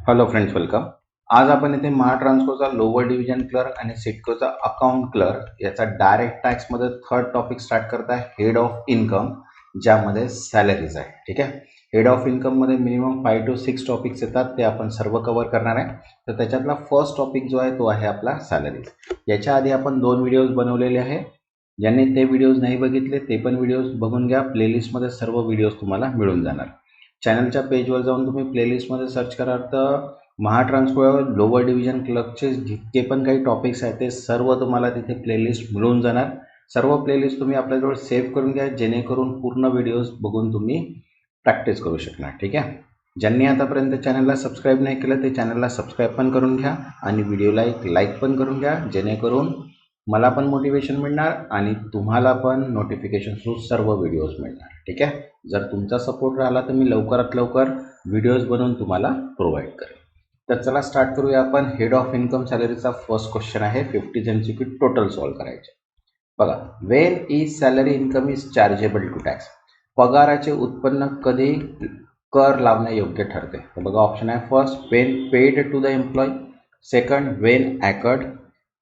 Hello friends, welcome. आज आपण इथे महाट्रान्सकोचा लोअर डिव्हिजन क्लर्क आणि सिडकोचा अकाउंट क्लर्क याचा डायरेक्ट टॅक्समध्ये थर्ड टॉपिक स्टार्ट करत आहे, हेड ऑफ इन्कम, ज्यामध्ये सॅलरीज आहे. ठीक आहे. हेड ऑफ इन्कममध्ये मिनिमम 5 to 6 टॉपिक्स येतात, ते आपण सर्व कव्हर करणार आहे. तर त्याच्यातला फर्स्ट टॉपिक जो आहे तो आहे आपला सॅलरीज. याच्या आधी आपण 2 व्हिडिओज बनवलेले आहे. ज्यांनी ते व्हिडिओज नाही बघितले ते पण व्हिडिओज बघून घ्या. प्लेलिस्टमध्ये सर्व व्हिडिओज तुम्हाला मिळून जाणार. चॅनलच्या पेजवर जाऊन तुम्ही प्लेलिस्टमध्ये सर्च करा तर महाट्रान्सको लोअर डिव्हिजन क्लर्कचे जितके पण काही टॉपिक्स आहेत ते सर्व तुम्हाला तिथे प्लेलिस्ट मिळून जाणार. सर्व प्लेलिस्ट तुम्ही आपल्याजवळ सेव्ह करून घ्या, जेणेकरून पूर्ण व्हिडिओज बघून तुम्ही प्रॅक्टिस करू शकणार. ठीक आहे. ज्यांनी आतापर्यंत चॅनलला सबस्क्राईब नाही केलं ते चॅनलला सबस्क्राईब पण करून घ्या आणि व्हिडिओला एक लाईक पण करून घ्या, जेणेकरून मला पण मोटिवेशन मिळणार आणि तुम्हाला पण नोटिफिकेशन थ्रू सर्व व्हिडिओज मिळणार. ठीक आहे. जर तुमचा सपोर्ट राहिला तर मी लवकरात लवकर व्हिडिओज बनवून तुम्हाला प्रोव्हाइड करेन. तर चला स्टार्ट करूया आपण. हेड ऑफ इन्कम सॅलरीचा फर्स्ट क्वेश्चन आहे. 50 MCQ टोटल सॉल्व्ह करायचे. बघा, when is salary income is chargeable to tax. पगाराचे उत्पन्न कधी कर लावण्यायोग्य ठरते. तर बघा ऑप्शन आहे first, when paid to the employ. Second, when accrued.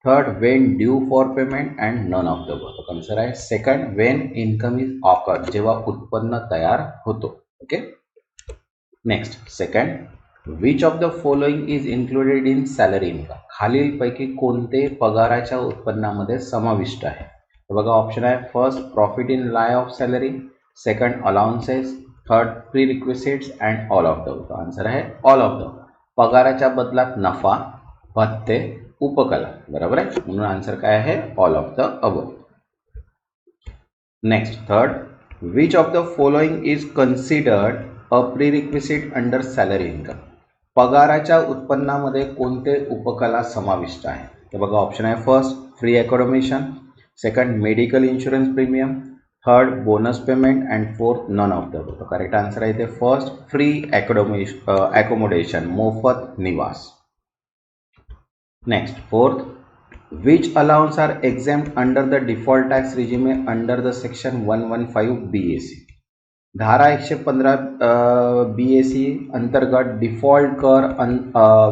Third, when due for payment and none of the both. Answer आहे second, when income is accrued, जेव्हा उत्पन्न तयार होतो. Okay. Next, second, which of the following is included in salary income. खालीलपैकी कोणते पगाराच्या उत्पन्नामध्ये समाविष्ट आहे. तर बघा ऑप्शन आहे first, profit in lieu of salary. Second, allowances. Third, prerequisites and all of the both. Answer आहे ऑल ऑफ द. पगाराच्या बदलात नफा, भत्ते, उपकला. बरोबर आहे, म्हणून आन्सर काय आहे all of the above. Next, third, which of the following is considered a prerequisite under salary income. पगाराच्या उत्पन्नामध्ये कोणते उपकला समाविष्ट आहे. तर बघा ऑप्शन आहे first, free accommodation. Second, medical insurance premium. Third, bonus payment and fourth, none of the both. Correct answer आहे इथे फर्स्ट, फ्री अकॉमोडेशन, मोफत निवास. Next, fourth, which allowance are exempt under the default tax regime under the section 115 BAC. Dhara 115 BAC अंतर्गत default कर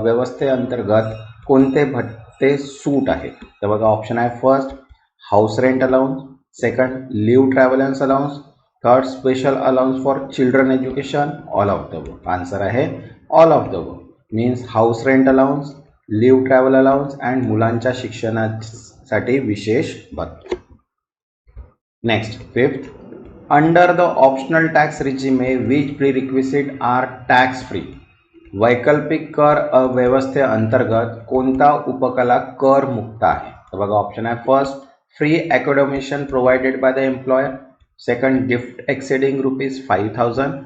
व्यवस्थेअंतर्गत कोणते भत्ते सूट आहेत. तर बघा ऑप्शन आहे first, house rent allowance. Second, leave travel allowance. Third, special allowance for children education, all of the both. Answer आहे all of the both. Means house rent allowance, leave travel allowance and मुलांच्या शिक्षणासाठी विशेष भत्ते. Next, fifth, under the optional tax regime which prerequisite are tax free. वैकल्पिक कर व्यवस्थेअंतर्गत कोणता उपकला कर मुक्त आहे. तर बघा ऑप्शन आहे first, free accommodation provided by the employer. Second, gift exceeding ₹5,000.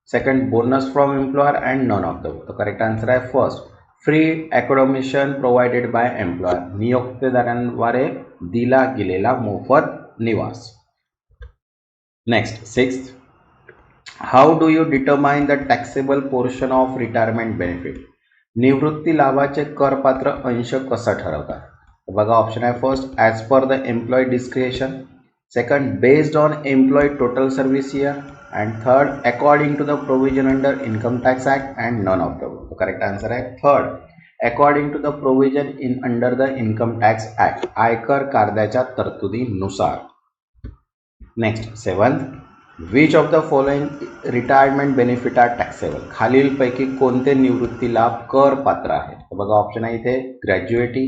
Second, bonus from employer and none of the both. Correct answer आहे first, free accommodation provided by employer, नियोक्तेदारांद्वारे दिला गेलेला मोफत निवास. Next, sixth, how do you determine the taxable portion of retirement benefit. निवृत्ती लाभाचे करपात्र अंश कसा ठरवतात. बघा ऑप्शन आहे first, as per the employ discretion. Second, based on employ total service year. And third, according to the provision under income tax act and none of the both. Correct answer आहे third, according to the provision in under the income tax act, आयकर कायद्याच्या तरतुदीनुसार. Next, seventh, which of the following retirement benefit are taxable. खालीलपैकी कोणते निवृत्ती लाभ कर पात्र आहेत. तर बघा ऑप्शन आहे इथे gratuity.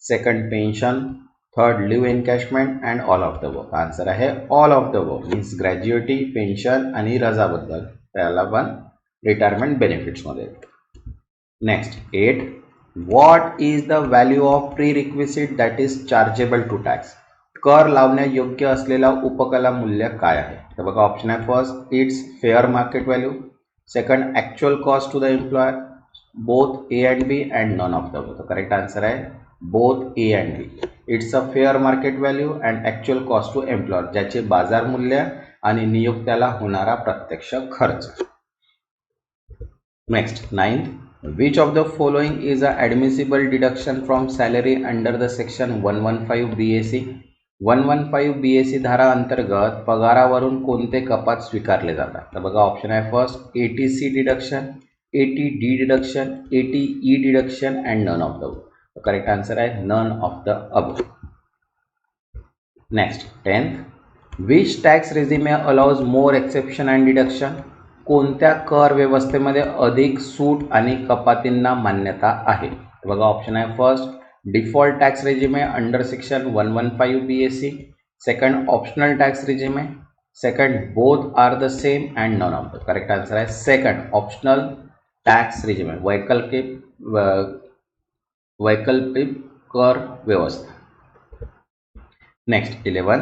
Second, pension. Third, leave encashment and all of the both. Answer आहे all of the both. Means gratuity, pension आणि रजाबद्दल त्याला पण रिटायरमेंट बेनिफिट्समध्ये. Next, 8, what is the value of prerequisite that is chargeable to tax. कर लावण्यायोग्य असलेला उपकला मूल्य काय आहे. तर बघा ऑप्शन आहे first, it's fair market value. Second, actual cost to the employer, both A and B and none of the both. Correct answer आहे both A and B. It's a fair market value and actual cost to employer, ज्याचे बाजार मूल्य आणि नियोक्त्याला होणारा प्रत्यक्ष खर्च. Next, 9, which of the following is a admissible deduction from salary under the section 115 BAC. 115 BAC धारा अंतर्गत पगारावरून कोणते कपात स्वीकारले जातात. तर बघा ऑप्शन आहे first, ATC deduction. 80D deduction, 80E deduction, and none of the above. The correct answer is none of the above. Next, 10th. Which tax regime allows more exception and deduction? कोणत्या कर व्यवस्थेमध्ये अधिक सूट आणि कपातींना मान्यता आहे? बघा option आहे first default tax regime आहे under section 115 BAC, second optional tax regime आहे, second both are the same and none of the. Correct answer आहे सेकंड ऑप्शनल टॅक्स रेजिम आहे, वैकल्पिक कर व्यवस्था. Next, 11.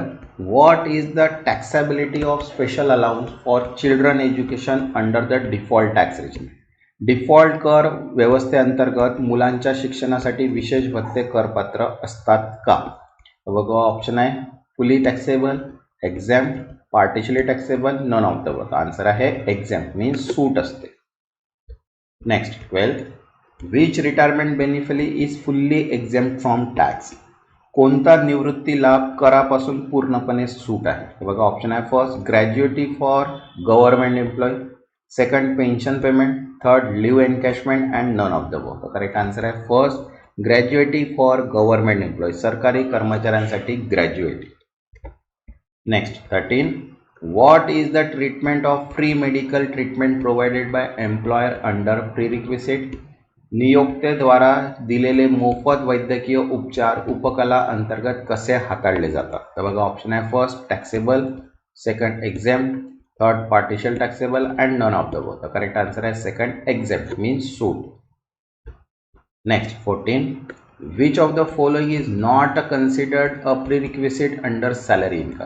What is the taxability of special allowance for children education under the default tax regime? Default कर व्यवस्थेअंतर्गत मुलांच्या शिक्षणासाठी विशेष भत्ते करपात्र असतात का? बघा ऑप्शन आहे fully taxable, exempt, partially taxable, none of the above. Answer आहे एक्झॅम्प्ट मीन्स सूट असते. Next 12th. Which retirement benefit is fully exempt from tax? कोणता निवृत्ती लाभ करापासून पूर्णपणे सूट आहे? बघा ऑप्शन आहे first gratuity for government employ, second pension payment, third leave encashment and none of the above. Correct answer आहे first gratuity for government employ, सरकारी कर्मचाऱ्यांसाठी gratuity. Next 13. What is the treatment of free medical treatment provided by employer under prerequisite? नियोक्तेद्वारा दिलेले मोफत वैद्यकीय उपचार उपकला अंतर्गत कसे हाताळले जातात? तर बघा ऑप्शन आहे first taxable, second exempt, third partial taxable and none of the above. तर करेक्ट आन्सर आहे सेकंड एक्झॅम्प्ट मीन्स सूट. Next 14. Which of the following is not considered a prerequisite under salary income?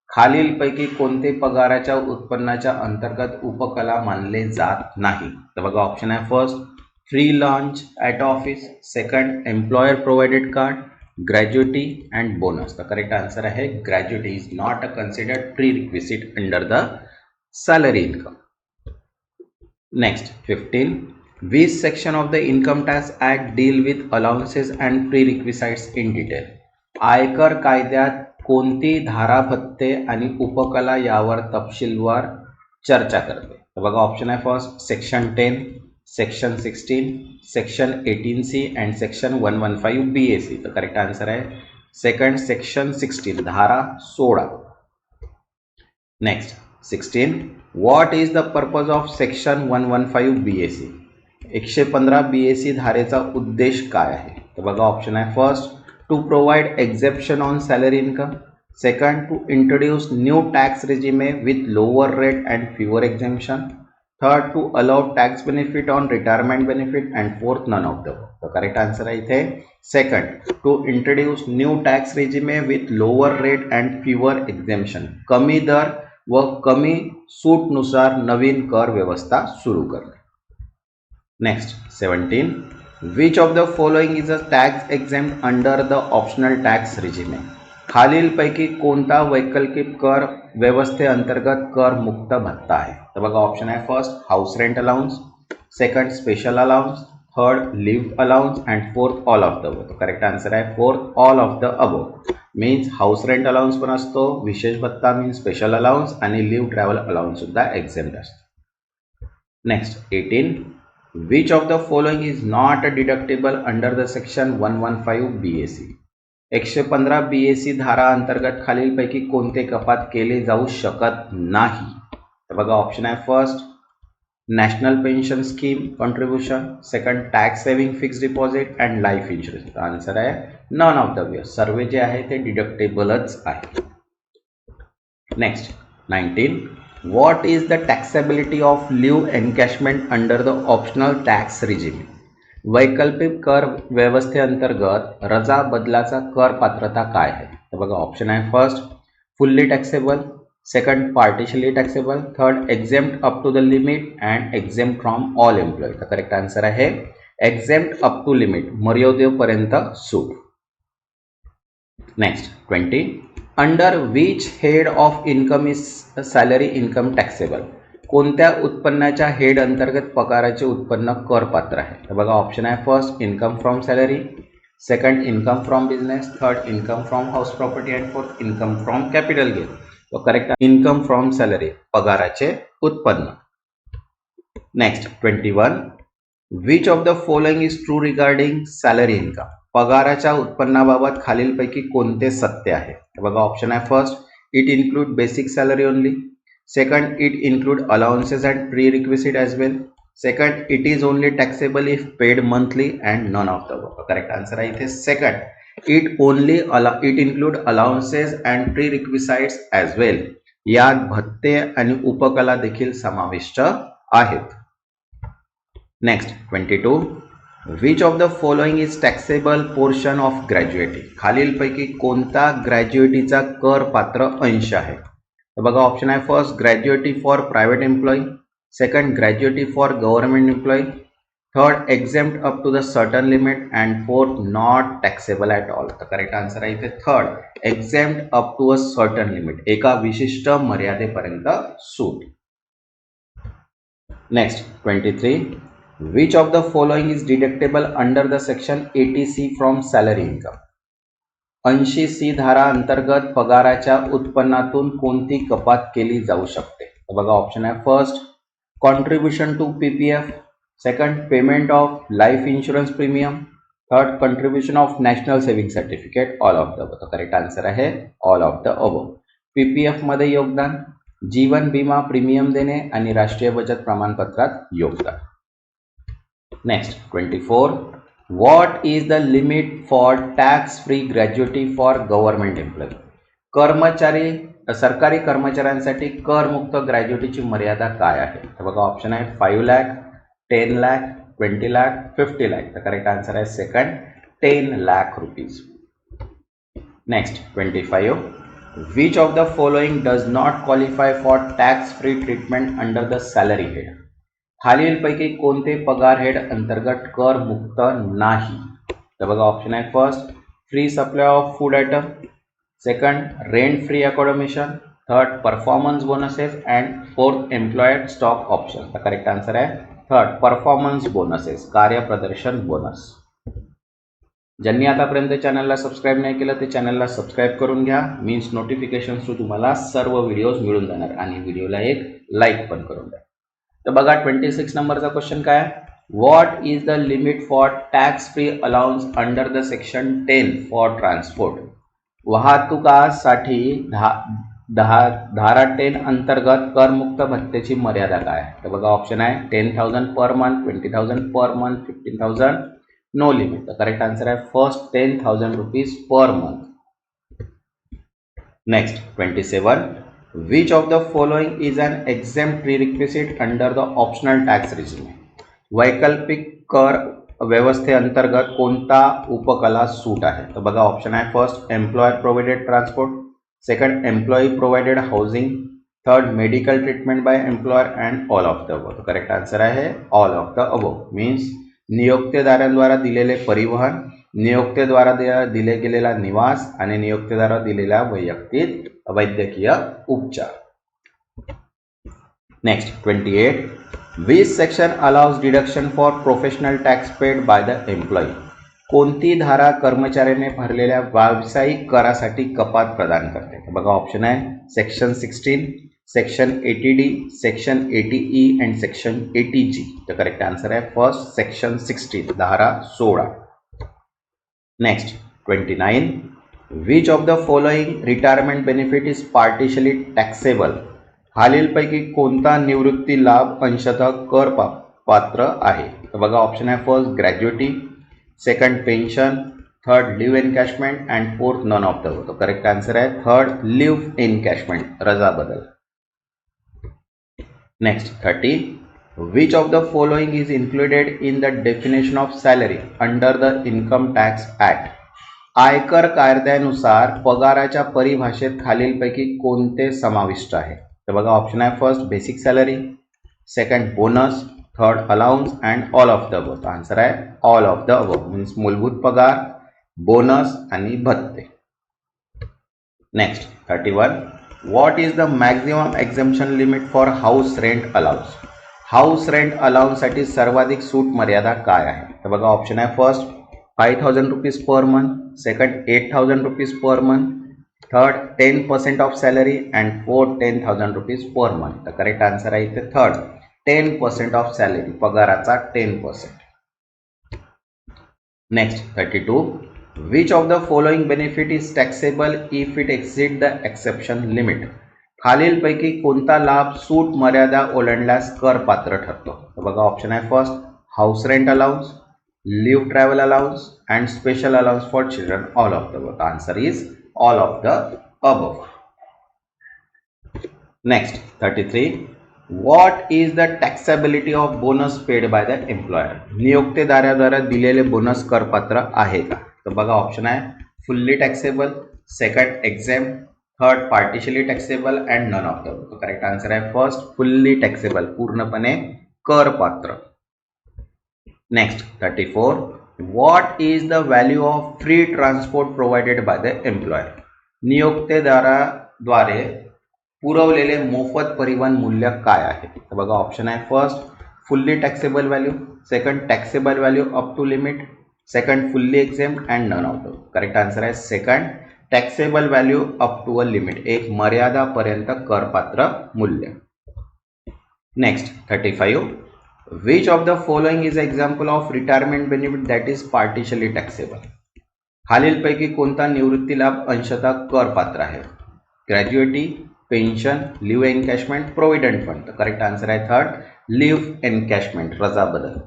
खालीलपैकी कोणते पगाराच्या उत्पन्नाच्या अंतर्गत उपकला मानले जात नाही? तर बघा ऑप्शन आहे first free lunch at office, second employer provided card, gratuity and bonus. The correct answer है gratuity is not considered prerequisite under the salary income. Next 15. Which section of the Income Tax Act deal with allowances and prerequisites in detail? आयकर कायद्यात कोणती धारा भत्ते आणि उपकला यावर तपशीलवार चर्चा करते? बघा ऑप्शन आहे first section 10, section 16, section 18C and section 115 BAC. तर करेक्ट आन्सर आहे सेकंड सेक्शन 16 धारा 16. Next 16. What is the purpose of section 115 BAC? 115 BAC धारेचा उद्देश काय आहे? तर बघा ऑप्शन आहे first to provide exception on salary income, second to introduce new tax regime with lower rate and fewer exemption, third to allow tax benefit on retirement benefit and fourth none of the above. तर correct answer आहे इथे second to introduce new tax regime with lower rate and fewer exemption, कमी दर व कमी सूटनुसार नवीन कर व्यवस्था सुरू करणे. Next 17. Which of the following is a tax exempt under the optional tax regime? खालीलपैकी कोणता वैकल्पिक कर व्यवस्थेअंतर्गत कर मुक्त भत्ता आहे? तर बघा ऑप्शन आहे first house rent allowance, second special allowance, third leave allowance and fourth all of the above. Correct answer आहे fourth all of the above. Means house rent allowance पण असतो, विशेष भत्ता मीन्स स्पेशल अलाउन्स आणि leave travel allowance सुद्धा exempt असतो. Next 18. Which of the following is not deductible under the section 115 BAC? 115 BAC धारा अंतर्गत खालीलपैकी कोणते कपात केले जाऊ शकत नाही? तर बघा ऑप्शन आहे first national pension scheme contribution, second tax saving fix deposit and life insurance. Answer आहे नन ऑफ द अबव. सर्व जे आहे ते डिडक्टेबलच आहे. Next 19. What is the taxability of leave encashment under the optional tax regime? वैकल्पिक कर व्यवस्थेअंतर्गत रजा बदलाचा कर पात्रता काय आहे? तर बघा ऑप्शन आहे first fully taxable, second partially taxable, third exempt up to the limit and exempt from all employ. तर करेक्ट आन्सर आहे एक्झेम्प्ट अप टू लिमिट, मर्यादेपर्यंत सूट. Next 20. Under which head of income is salary income taxable? कोणत्या उत्पन्नाच्या head अंतर्गत पगाराचे उत्पन्न कर पात्र आहे? तर बघा ऑप्शन आहे first income from salary, second income from business, third income from house property and fourth income from capital gain. तो करेक्ट इन्कम फ्रॉम सॅलरी पगाराचे उत्पन्न. Next 21. Which of the following is true regarding salary income. पगाराच्या उत्पन्नाबाबत खालीलपैकी कोणते सत्य आहे. बघा option आहे first, it include basic salary only. Second, it include allowances and pre requisite as well. Second, it is only taxable if paid monthly and none of the above. Correct answer आहे इथे second, it include allowances and prerequisites as well. यात भत्ते आणि उपकला देखील समाविष्ट आहेत. Next 22. Which of the following is taxable portion of gratuity. खालीलपैकी कोणता ग्रॅज्युएटीचा कर पात्र अंश आहे. तर बघा ऑप्शन आहे first, gratuity for private employee. Second, gratuity for government employee. Third, exempt up to the certain limit. And fourth, not taxable at all. तर करेक्ट आन्सर आहे इथे third, exempt up to a certain limit. एका विशिष्ट मर्यादेपर्यंत सूट. Next 23. Which of the following is deductible under the section 80C from salary income. 80C धारा अंतर्गत पगाराच्या उत्पन्नातून कोणती कपात केली जाऊ शकते. तर बघा ऑप्शन आहे first, contribution to PPF. Second, payment of life insurance premium. Third, contribution of national saving certificate. All of the above. Correct answer आहे all of the above. PPF मध्ये योगदान, जीवन विमा प्रीमियम देणे आणि राष्ट्रीय बचत प्रमाणपत्रात योगदान. Next 24. What is the limit for tax free ग्रॅज्युएटी for government employee. सरकारी कर्मचाऱ्यांसाठी करमुक्त ग्रॅज्युएटीची मर्यादा काय आहे. तर बघा ऑप्शन आहे 5 लाख, 10 लाख, 20 लाख, 50 लाख. तर करेक्ट आन्सर आहे second, 10 lakh rupees. Next 25. Which of the following does not qualify for tax free treatment under the salary head. खालीलपैकी कोणते पगार हेड अंतर्गत कर मुक्त नाही. तर बघा ऑप्शन आहे first, free supply of food item. Second, rent free accommodation. Third, performance bonuses. And fourth, employed stock option. तर करेक्ट आन्सर आहे थर्ड, परफॉर्मन्स बोनसेस, कार्यप्रदर्शन बोनस. ज्यांनी आतापर्यंत चॅनलला सबस्क्राईब नाही केलं ते चॅनलला सबस्क्राईब करून घ्या. मीन्स नोटिफिकेशन थ्रू तुम्हाला सर्व व्हिडिओज मिळून जाणार. आणि व्हिडिओला एक लाईक पण करून द्या. तर बघा 26 नंबरचा क्वेश्चन काय आहे. What is the limit for tax free allowance under the section 10 for transport. वाहतुकासाठी धारा 10 अंतर्गत करमुक्त भत्त्याची मर्यादा काय आहे. तर बघा ऑप्शन आहे 10,000 per month, 20,000 per month, 15,000 no limit. तर करेक्ट आन्सर आहे first, 10,000 rupees per month. Next 27. Which of the following is an exempt prerequisite under the optional tax regime. वैकल्पिक कर व्यवस्थेअंतर्गत कोणता उपकला सूट आहे. तर बघा ऑप्शन आहे first, employer provided transport. Second, employee provided housing. Third, medical treatment by employer. And all of the above. Correct answer आहे all of the above. Means नियोक्तेदारांद्वारा दिलेले परिवहन, नियोक्तेद्वारा दिले गेलेला निवास आणि नियोक्तेद्वारा दिलेला वैयक्तिक वैद्यकीय उपचार. Next 28. Which section allows deduction for professional tax paid by the employee. कोणती धारा कर्मचाऱ्याने भरलेल्या व्यावसायिक करासाठी कपात प्रदान करते. बघा ऑप्शन आहे section 16, section 80D, section 80E and section 80G. तर करेक्ट आन्सर आहे फर्स्ट, सेक्शन 16, धारा 16. Next 29. Which of the following retirement benefit is partially taxable. खालीलपैकी कोणता निवृत्ती लाभ अंशतः कर पात्र आहे. तर बघा ऑप्शन आहे first, gratuity. Second, pension. Third, leave encashment. And fourth, none of the above. तो करेक्ट आन्सर आहे थर्ड, लिव्ह एनकॅशमेंट, रजा बदल. Next 30. Which of the following is included in the definition of salary under the income tax act. आयकर कायद्यानुसार पगाराच्या परिभाषेत खालीलपैकी कोणते समाविष्ट आहे. तर बघा ऑप्शन आहे first, basic salary. Second, bonus. Third, allowance. And all of the above. Answer आहे all of the above. Means मूलभूत पगार, बोनस आणि भत्ते. Next 31. What is the maximum exemption limit for house rent allowance. House rent अलाउन्ससाठी सर्वाधिक सूट मर्यादा काय आहे. तर बघा ऑप्शन आहे first, 5,000 rupees per month. Second, 8,000 rupees per month. Third, 10% of salary. And fourth, 10,000 rupees per month. तर करेक्ट आन्सर आहे इथे थर्ड, 10% ऑफ सॅलरी, पगाराचा 10%. Next 32. Which of the following benefit is taxable if it exceed the exemption limit. खालीलपैकी कोणता लाभ सूट मर्यादा ओलांडल्यास करपात्र ठरतो. तर बघा ऑप्शन आहे first house rent allowance, leave travel allowance and special allowance for children. All of the above. Answer is all of the above. Next 33. What is the taxability of bonus paid by the employer. नियोक्तेदाराद्वारा दिलेले bonus करपात्र आहे का. तर बघा option आहे fully taxable, second exempt, third partially taxable and none of the. तो correct answer आहे फर्स्ट फुल्ली टॅक्सेबल, पूर्णपणे करपात्र. Next 34. What is the value of free transport provided by the employer. नियोक्तेदाराद्वारे पुरवलेले मोफत परिवहन मूल्य काय आहे. तर बघा ऑप्शन आहे first fully taxable value, second taxable value up to limit, second fully exempt and none of the. Correct answer आहे second taxable value up to a limit, एक मर्यादापर्यंत करपात्र मूल्य. Next 35. Which of the following is example of retirement benefit that is partially taxable. खालीलपैकी कोणता निवृत्ती लाभ अंशतः करपात्र आहे. Gratuity, pension, leave encashment, provident fund. Correct answer आहे थर्ड लिव्ह एनकॅशमेंट, रजा बदल.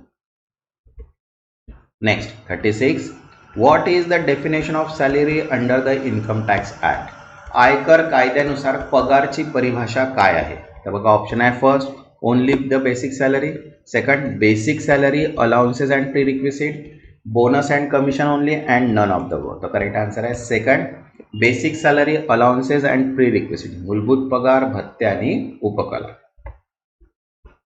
Next 36. What is the definition of salary under the income tax act. आयकर कायद्यानुसार पगारची परिभाषा काय आहे. तर बघा ऑप्शन आहे first only the basic salary, second basic salary allowances and prerequisite, bonus and commission only and none of the above. तर correct answer आहे second basic salary allowances and prerequisite, मूलभूत पगार, भत्ते आणि उपकला.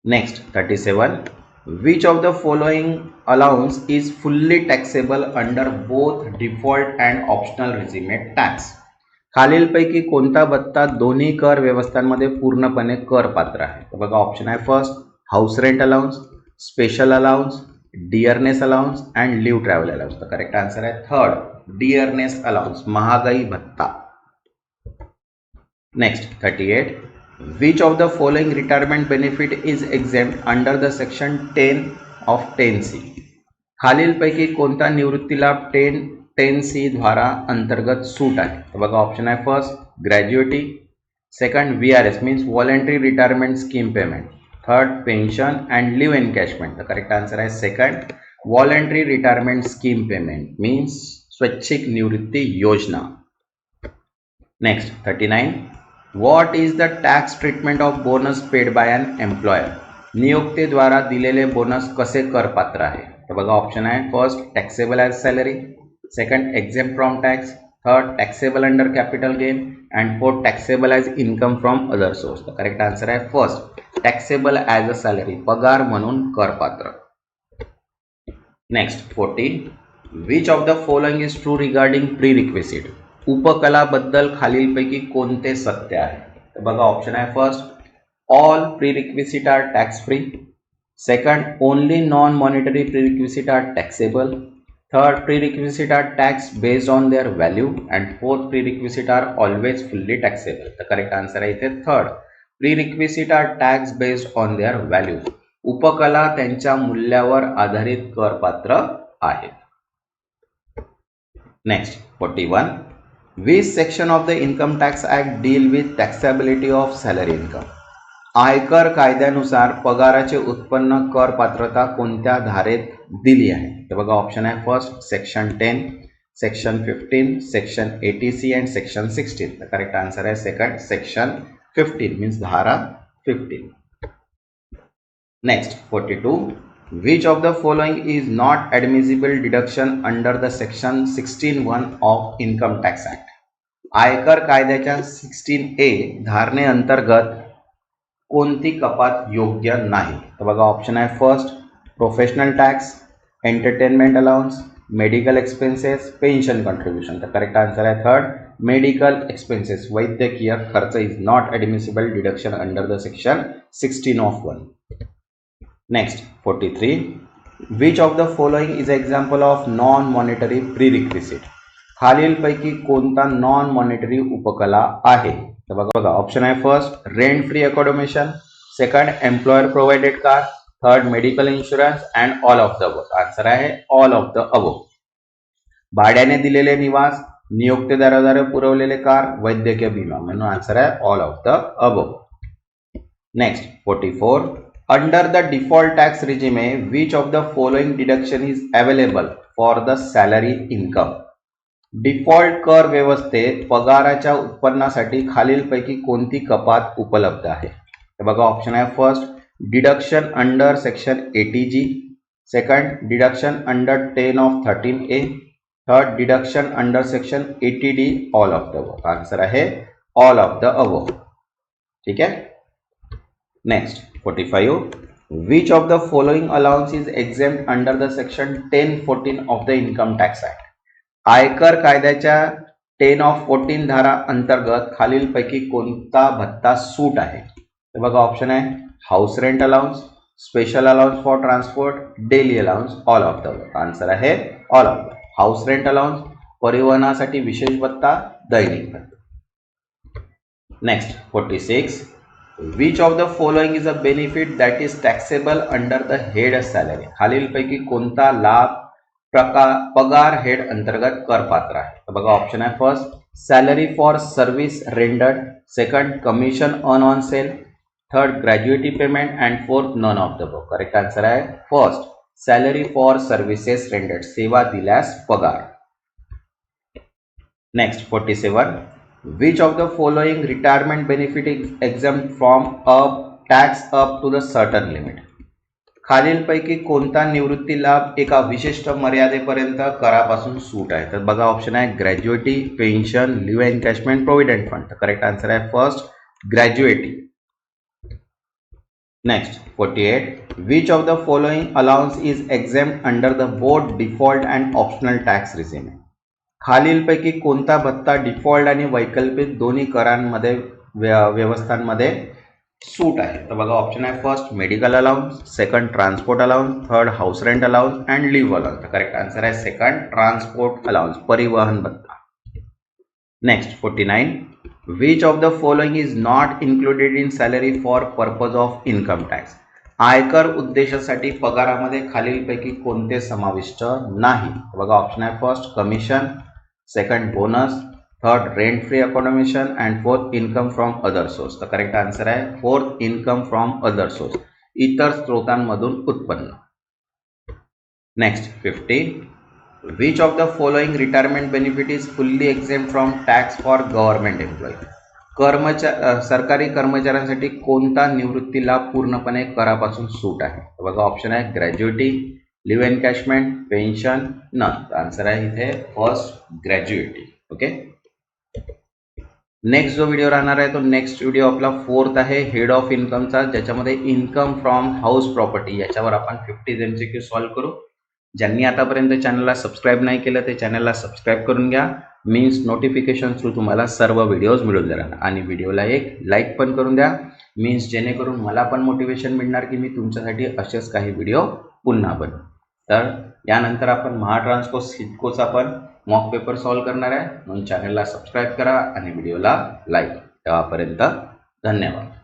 Next 37. Which of the following allowance is fully taxable under both default and optional regime tax. खालीलपैकी कोणता भत्ता दोन्ही कर व्यवस्थांमध्ये पूर्णपणे करपात्र आहे. तर बघा ऑप्शन आहे first house rent allowance, special allowance, dearness allowance and leave travel allowance. तर करेक्ट आन्सर आहे थर्ड डिअरनेस अलाउन्स, महागाई भत्ता. Next 38. Which of the following retirement benefit is exempt under the section 10 of 10C. खालीलपैकी कोणता निवृत्ती लाभ 10C द्वारा अंतर्गत सूट आहे. तर बघा ऑप्शन आहे first gratuity, second VRS means voluntary retirement scheme payment, third pension and leave encashment. तर करेक्ट आन्सर आहे second voluntary retirement scheme payment means स्वैच्छिक निवृत्ती योजना. Next 39. What is the tax treatment of bonus paid by an employer. नियोक्तेद्वारा दिलेले bonus कसे करपात्र आहे. तर बघा ऑप्शन आहे first taxable as salary, second exempt from tax, third taxable under capital gain and fourth taxable as income from other source. तर correct answer आहे first taxable as a salary, पगार म्हणून करपात्र. Next 40. Which of the following is true regarding prerequisite. उपकलाबद्दल खालीलपैकी कोणते सत्य आहे. तर बघा ऑप्शन आहे first all prerequisite are tax free, second only non monetary prerequisite are taxable, third prerequisite are tax based on their value and fourth prerequisite are always fully taxable. तर correct answer आहे इथे third prerequisite are tax based on their value. उपकला त्यांच्या मूल्यावर आधारित करपात्र आहेत. Next 41. Which section of the income tax act deal with taxability of salary income. आयकर कायद्यानुसार पगाराचे उत्पन्न कर पात्रता कोणत्या धारेत दिली आहे. तर बघा ऑप्शन आहे first section 10, section 15, section 80C and section 16. तर करेक्ट आन्सर आहे second section 15 means Dhara 15. Next 42. Which of the following is not admissible deduction under the section 16(1) of Income Tax Act. आयकर कायद्याच्या 16A धारणे अंतर्गत कोणती कपात योग्य नाही. तर बघा ऑप्शन आहे first professional tax, entertainment allowance, medical expenses, pension contribution. तर करेक्ट आन्सर आहे थर्ड मेडिकल एक्सपेन्सेस, वैद्यकीय खर्च is not admissible deduction under the section 16 of 1. Next 43. Which of the following is example of non-monetary prerequisite. खालीलपैकी कोणता non monetary उपकला आहे. तर बघा ऑप्शन आहे first rent free accommodation, second employer provided car, third medical insurance and all of the above. Answer आहे all of the above. भाड्याने दिलेले निवास, नियुक्तेदाराद्वारे पुरवलेले कार, वैद्यकीय विमा, म्हणून आन्सर आहे all of the above. Next 44. Under the default tax regime, which of the following deduction is available for the salary income? Default कर व्यवस्थेत पगाराच्या उत्पन्नासाठी खालीलपैकी कोणती कपात उपलब्ध आहे? तर बघा ऑप्शन आहे first deduction under section 80G, second deduction under 10 of 13A, third deduction under section 80D, all of the above. Answer आहे ऑल ऑफ द अबोव. ठीक आहे. Next 45. Which of the following allowance is exempt under the section 1014 of the Income Tax Act? आयकर कायद्याच्या 10 of 14 धारा अंतर्गत खालीलपैकी कोणता भत्ता सूट आहे? तर बघा ऑप्शन आहे house rent allowance, special allowance for transport, daily allowance, all of the above. Answer आहे all of the. House rent allowance, परिवहनासाठी विशेष भत्ता, दैनिक भत्ता. Next 46. Which of the following is a benefit that is taxable under the head salary? खालीलपैकी कोणता लाभ पगार हेड अंतर्गत करपात्र आहे? तर बघा ऑप्शन आहे first salary for service rendered, second commission earn on sale, third gratuity payment and fourth none of the above. Correct answer आहे first salary for services rendered, सेवा दिल्यास पगार. Next 47. Which of the following retirement benefit is exempt from a tax up to the certain limit? खालीलपैकी कोणता निवृत्ती लाभ एका विशिष्ट मर्यादेपर्यंत करापासून सूट आहे? तर बघा ऑप्शन आहे gratuity, pension, leave encashment, provident fund. Correct answer आहे first gratuity. Next 48. Which of the following allowance is exempt under the both default and optional tax regime? खालीलपैकी कोणता भत्ता डिफॉल्ट आणि वैकल्पिक दोन्ही करांमध्ये व्यवस्थांमध्ये सूट आहे? तर बघा ऑप्शन आहे first medical allowance, second transport allowance, third house rent allowance and leave allowance. Correct answer आहे सेकंड ट्रान्सपोर्ट अलाउन्स, परिवहन भत्ता. Next 49. Which of the following is not included in salary for purpose of income tax? आयकर उद्देशासाठी पगारामध्ये खालीलपैकी कोणते समाविष्ट नाही? बघा ऑप्शन आहे first commission, second bonus, third rent free accommodation and fourth income from other source. तर करेक्ट आन्सर आहे fourth income from other source, इतर स्रोतांमधून उत्पन्न. Next 50. Which of the following retirement benefit is fully exempt from tax for government employee? सरकारी कर्मचाऱ्यांसाठी कोणता निवृत्ती लाभ पूर्णपणे करापासून सूट आहे? बघा ऑप्शन आहे gratuity, leave encashment, pension, none. Answer आहे इथे फर्स्ट ग्रॅज्युएटी. ओके. नेक्स्ट जो व्हिडिओ राहणार आहे तो नेक्स्ट व्हिडिओ आपला फोर्थ आहे हेड ऑफ इन्कमचा, ज्याच्यामध्ये इन्कम फ्रॉम हाऊस प्रॉपर्टी याच्यावर आपण 50 MCQ सॉल्व्ह करू. ज्यांनी आतापर्यंत चॅनलला सबस्क्राईब नाही केलं ते चॅनलला सबस्क्राईब करून घ्या. मीन्स नोटिफिकेशन थ्रू तुम्हाला सर्व व्हिडिओज मिळून जाणार. आणि व्हिडिओला एक लाईक पण करून द्या, मीन्स जेणेकरून मला पण मोटिवेशन मिळणार की मी तुमच्यासाठी असेच काही व्हिडिओ पुन्हा बनवू. तर यानंतर आपण महाट्रान्सको सिटकोचा पण मॉक पेपर सॉल्व्ह करणार आहे. म्हणून चॅनलला सबस्क्राईब करा आणि व्हिडिओला लाईक. तेव्हापर्यंत धन्यवाद.